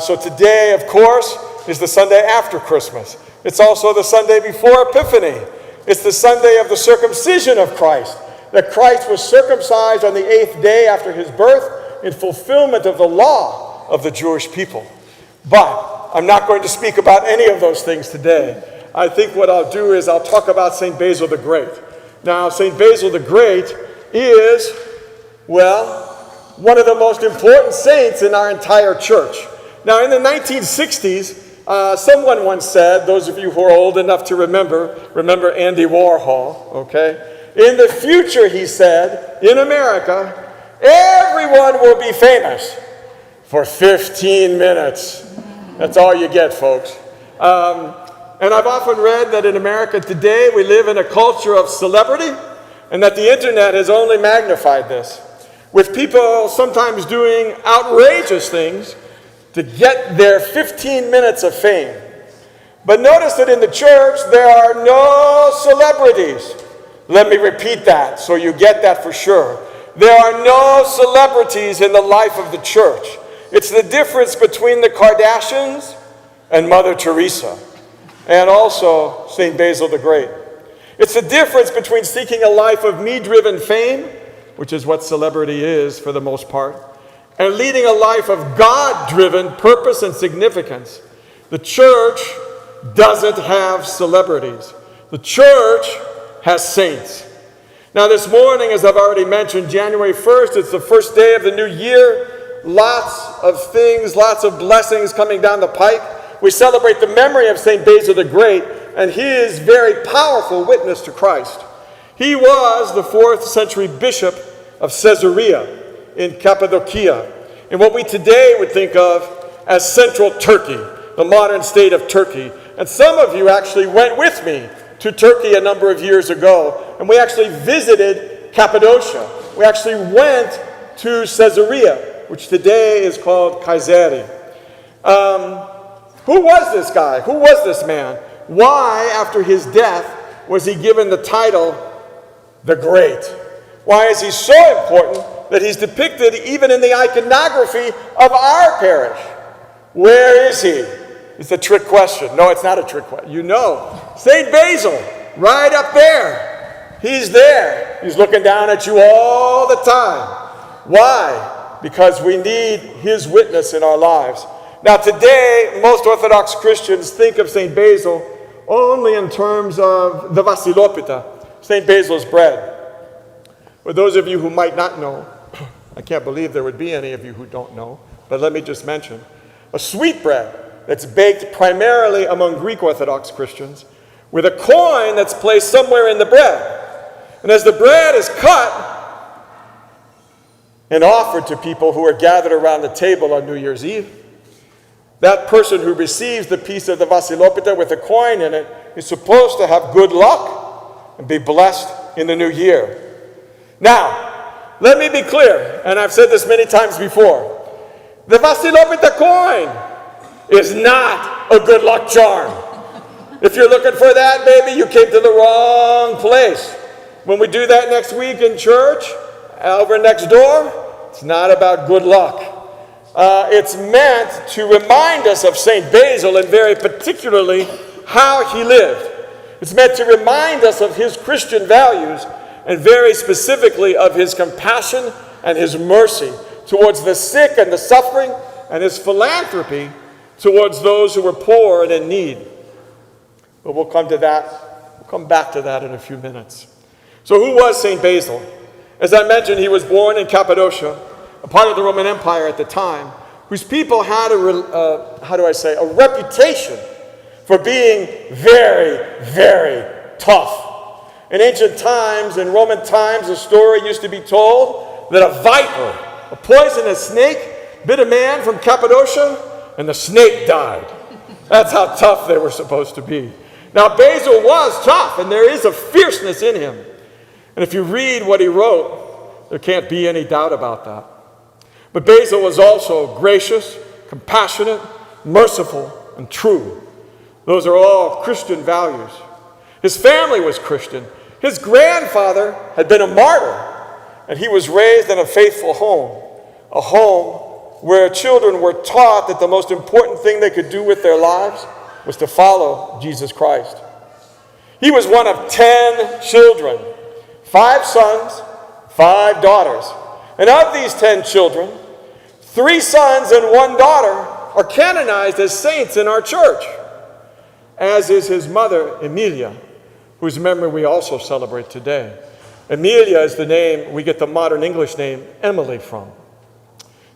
So today, of course, is the Sunday after Christmas. It's also the Sunday before Epiphany. It's the Sunday of the circumcision of Christ, that Christ was circumcised on the 8th day after his birth in fulfillment of the law of the Jewish people. But I'm not going to speak about any of those things today. I think what I'll do is I'll talk about St. Basil the Great. Now, St. Basil the Great is, well, one of the most important saints in our entire church. Now, in the 1960s, someone once said, those of you who are old enough to remember Andy Warhol, okay? In the future, he said, in America, everyone will be famous for 15 minutes. That's all you get, folks. And I've often read that in America today, we live in a culture of celebrity, and that the internet has only magnified this, with people sometimes doing outrageous things to get their 15 minutes of fame. But notice that in the church, there are no celebrities. Let me repeat that so you get that for sure. There are no celebrities in the life of the church. It's the difference between the Kardashians and Mother Teresa, and also St. Basil the Great. It's the difference between seeking a life of me-driven fame, which is what celebrity is for the most part, and leading a life of God-driven purpose and significance. The church doesn't have celebrities. The church has saints. Now this morning, as I've already mentioned, January 1st, it's the first day of the new year. Lots of things, lots of blessings coming down the pike. We celebrate the memory of St. Basil the Great and his very powerful witness to Christ. He was the 4th century bishop of Caesarea in Cappadocia, in what we today would think of as central Turkey, the modern state of Turkey. And some of you actually went with me to Turkey a number of years ago, and we actually visited Cappadocia. We actually went to Caesarea, which today is called Kayseri. Who was this guy? Who was this man? Why, after his death, was he given the title the Great? Why is he so important that he's depicted even in the iconography of our parish? Where is he? It's a trick question. No, it's not a trick question. You know, St. Basil, right up there. He's there. He's looking down at you all the time. Why? Because we need his witness in our lives. Now today, most Orthodox Christians think of St. Basil only in terms of the Vasilopita, St. Basil's bread. For those of you who might not know, I can't believe there would be any of you who don't know, but let me just mention, a sweet bread that's baked primarily among Greek Orthodox Christians with a coin that's placed somewhere in the bread. And as the bread is cut and offered to people who are gathered around the table on New Year's Eve, that person who receives the piece of the Vasilopita with a coin in it is supposed to have good luck and be blessed in the new year. Now, let me be clear, and I've said this many times before. The Vasilopita coin is not a good luck charm. If you're looking for that, baby, you came to the wrong place. When we do that next week in church, over next door, it's not about good luck. It's meant to remind us of St. Basil and very particularly how he lived. It's meant to remind us of his Christian values and very specifically of his compassion and his mercy towards the sick and the suffering, and his philanthropy towards those who were poor and in need. But we'll come to that. We'll come back to that in a few minutes. So who was St. Basil? As I mentioned, he was born in Cappadocia, a part of the Roman Empire at the time, whose people had a reputation for being very, very tough. In ancient times, in Roman times, a story used to be told that a viper, a poisonous snake, bit a man from Cappadocia, and the snake died. That's how tough they were supposed to be. Now, Basil was tough, and there is a fierceness in him. And if you read what he wrote, there can't be any doubt about that. But Basil was also gracious, compassionate, merciful, and true. Those are all Christian values. His family was Christian. His grandfather had been a martyr, and he was raised in a faithful home, a home where children were taught that the most important thing they could do with their lives was to follow Jesus Christ. He was one of 10 children, 5 sons, 5 daughters. And of these 10 children, 3 sons and 1 daughter are canonized as saints in our church, as is his mother, Emilia, whose memory we also celebrate today. Emilia is the name we get the modern English name Emily from.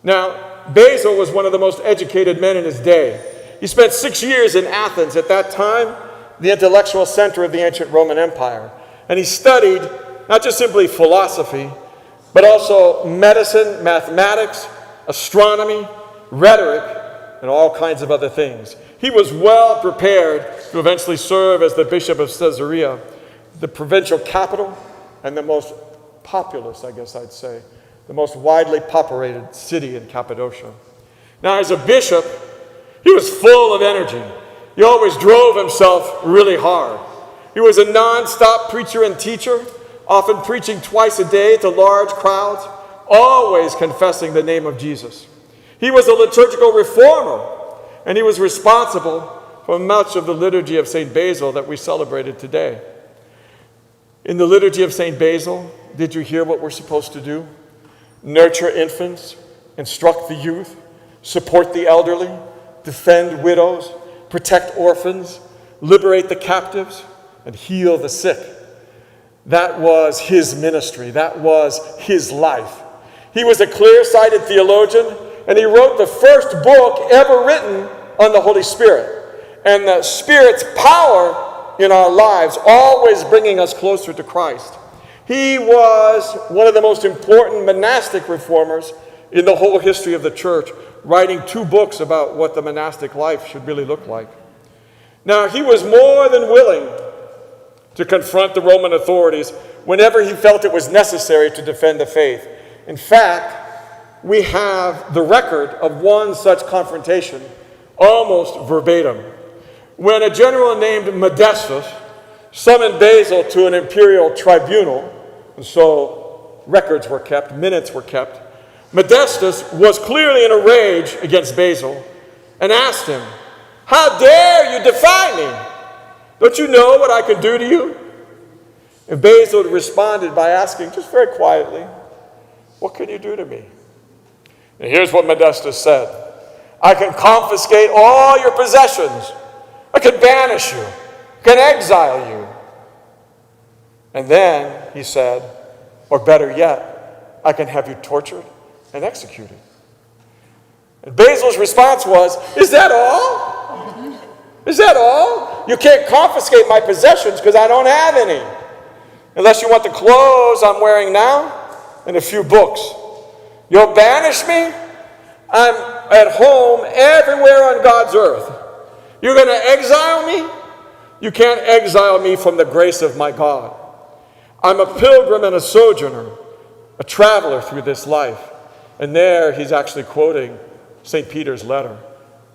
Now, Basil was one of the most educated men in his day. He spent 6 years in Athens, at that time, the intellectual center of the ancient Roman Empire. And he studied not just simply philosophy, but also medicine, mathematics, astronomy, rhetoric, and all kinds of other things. He was well prepared to eventually serve as the bishop of Caesarea, the provincial capital, and the most populous, I guess I'd say, the most widely populated city in Cappadocia. Now, as a bishop, he was full of energy. He always drove himself really hard. He was a non-stop preacher and teacher, often preaching twice a day to large crowds, always confessing the name of Jesus. He was a liturgical reformer, and he was responsible for much of the liturgy of St. Basil that we celebrated today. In the liturgy of St. Basil, did you hear what we're supposed to do? Nurture infants, instruct the youth, support the elderly, defend widows, protect orphans, liberate the captives, and heal the sick. That was his ministry. That was his life. He was a clear-sighted theologian, and he wrote the first book ever written on the Holy Spirit. And the Spirit's power in our lives, always bringing us closer to Christ. He was one of the most important monastic reformers in the whole history of the church, writing 2 books about what the monastic life should really look like. Now, he was more than willing to confront the Roman authorities whenever he felt it was necessary to defend the faith. In fact, we have the record of one such confrontation, almost verbatim. When a general named Modestus summoned Basil to an imperial tribunal, and so records were kept, minutes were kept, Modestus was clearly in a rage against Basil and asked him, "How dare you defy me? Don't you know what I can do to you?" And Basil responded by asking, just very quietly, "What can you do to me?" And here's what Modestus said: "I can confiscate all your possessions. I can banish you, can exile you." And then he said, or better yet, "I can have you tortured and executed." And Basil's response was, "Is that all? Is that all? You can't confiscate my possessions because I don't have any. Unless you want the clothes I'm wearing now and a few books. You'll banish me? I'm at home everywhere on God's earth. You're going to exile me? You can't exile me from the grace of my God. I'm a pilgrim and a sojourner, a traveler through this life." And there he's actually quoting St. Peter's letter,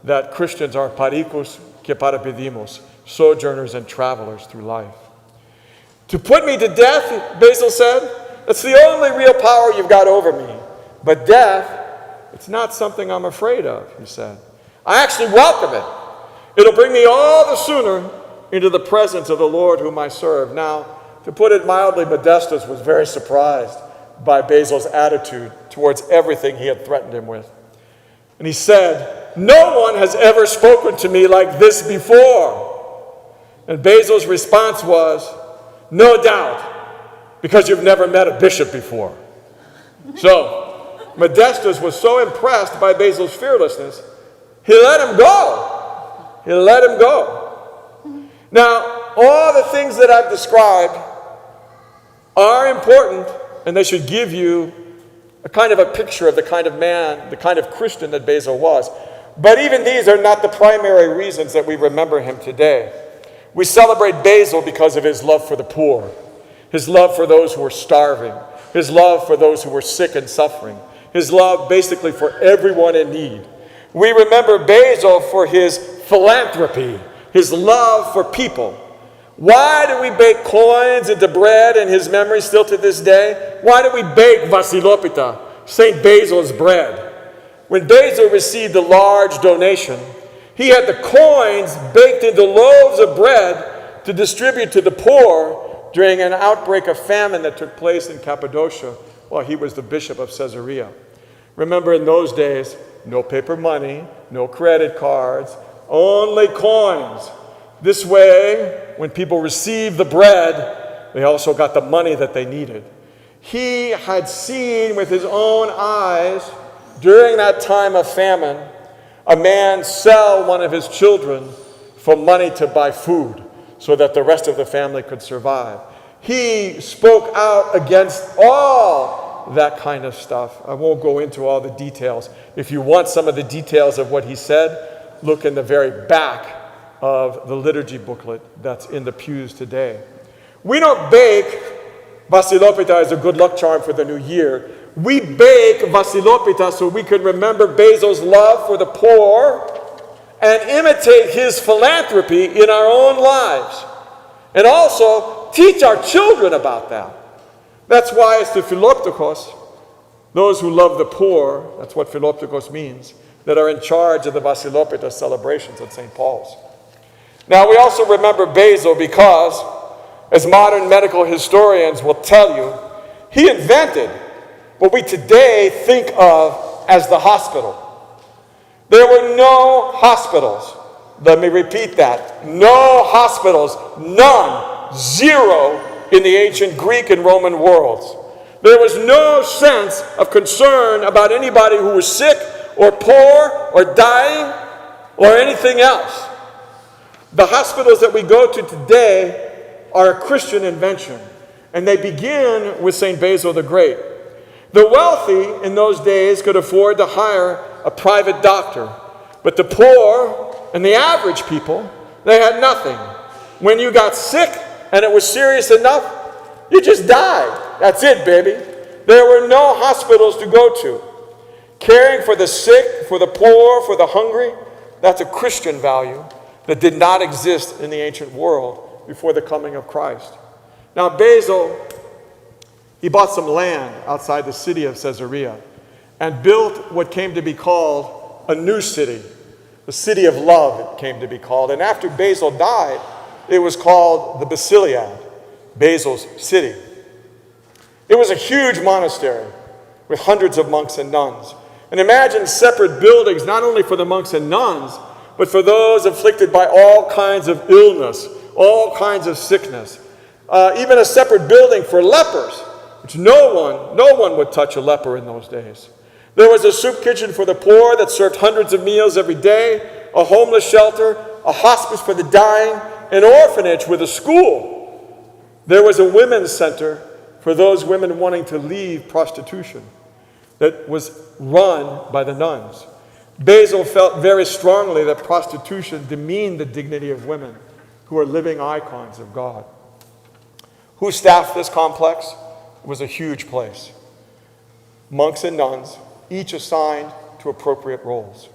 that Christians are paricus que parapedimos, sojourners and travelers through life. "To put me to death," Basil said, "that's the only real power you've got over me. But death, it's not something I'm afraid of," he said. "I actually welcome it. It'll bring me all the sooner into the presence of the Lord whom I serve." Now, to put it mildly, Modestus was very surprised by Basil's attitude towards everything he had threatened him with. And he said, "No one has ever spoken to me like this before." And Basil's response was, "No doubt, because you've never met a bishop before." So, Modestus was so impressed by Basil's fearlessness, he let him go. He let him go. Now, all the things that I've described are important, and they should give you a kind of a picture of the kind of man, the kind of Christian that Basil was. But even these are not the primary reasons that we remember him today. We celebrate Basil because of his love for the poor, his love for those who were starving, his love for those who were sick and suffering, his love basically for everyone in need. We remember Basil for his philanthropy, his love for people. Why do we bake coins into bread in his memory still to this day? Why do we bake Vasilopita, St. Basil's bread? when Basil received a large donation, he had the coins baked into loaves of bread to distribute to the poor during an outbreak of famine that took place in Cappadocia while he was the bishop of Caesarea. Remember, in those days, no paper money, no credit cards, only coins. This way, when people received the bread, they also got the money that they needed. He had seen with his own eyes, during that time of famine, a man sell one of his children for money to buy food so that the rest of the family could survive. He spoke out against all that kind of stuff. I won't go into all the details. If you want some of the details of what he said, look in the very back of the liturgy booklet that's in the pews today. We don't bake Vasilopita as a good luck charm for the new year. We bake Vasilopita so we can remember Basil's love for the poor and imitate his philanthropy in our own lives. And also teach our children about that. That's why it's the Philoptochos, those who love the poor, that's what Philoptochos means, that are in charge of the Vasilopita celebrations at St. Paul's. Now, we also remember Basil because, as modern medical historians will tell you, he invented what we today think of as the hospital. There were no hospitals. Let me repeat that. No hospitals. None. Zero in the ancient Greek and Roman worlds. There was no sense of concern about anybody who was sick or poor or dying or anything else. The hospitals that we go to today are a Christian invention, and they begin with St. Basil the Great. The wealthy in those days could afford to hire a private doctor, but the poor and the average people, they had nothing. When you got sick and it was serious enough, you just died. That's it, baby. There were no hospitals to go to. Caring for the sick, for the poor, for the hungry, that's a Christian value that did not exist in the ancient world before the coming of Christ. Now, Basil, he bought some land outside the city of Caesarea and built what came to be called a new city. The city of love, it came to be called. And after Basil died, it was called the Basiliad, Basil's city. It was a huge monastery with hundreds of monks and nuns. And imagine separate buildings, not only for the monks and nuns, but for those afflicted by all kinds of illness, all kinds of sickness. Even a separate building for lepers, which no one would touch a leper in those days. There was a soup kitchen for the poor that served hundreds of meals every day, a homeless shelter, a hospice for the dying, an orphanage with a school. There was a women's center for those women wanting to leave prostitution that was run by the nuns. Basil felt very strongly that prostitution demeaned the dignity of women who are living icons of God. Who staffed this complex? It was a huge place. Monks and nuns, each assigned to appropriate roles.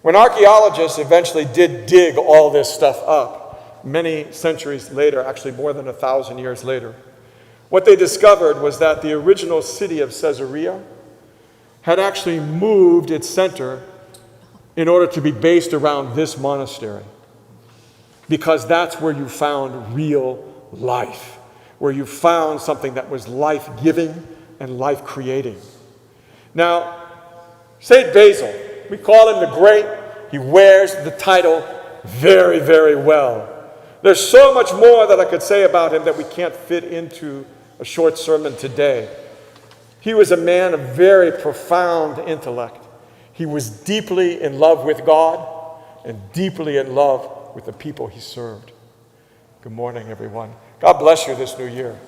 When archaeologists eventually did dig all this stuff up, many centuries later, actually more than 1,000 years later, what they discovered was that the original city of Caesarea had actually moved its center in order to be based around this monastery, because that's where you found real life, where you found something that was life-giving and life-creating. Now, St. Basil, we call him the Great. He wears the title very, very well. There's so much more that I could say about him that we can't fit into a short sermon today. He was a man of very profound intellect. He was deeply in love with God and deeply in love with the people he served. Good morning, everyone. God bless you this new year.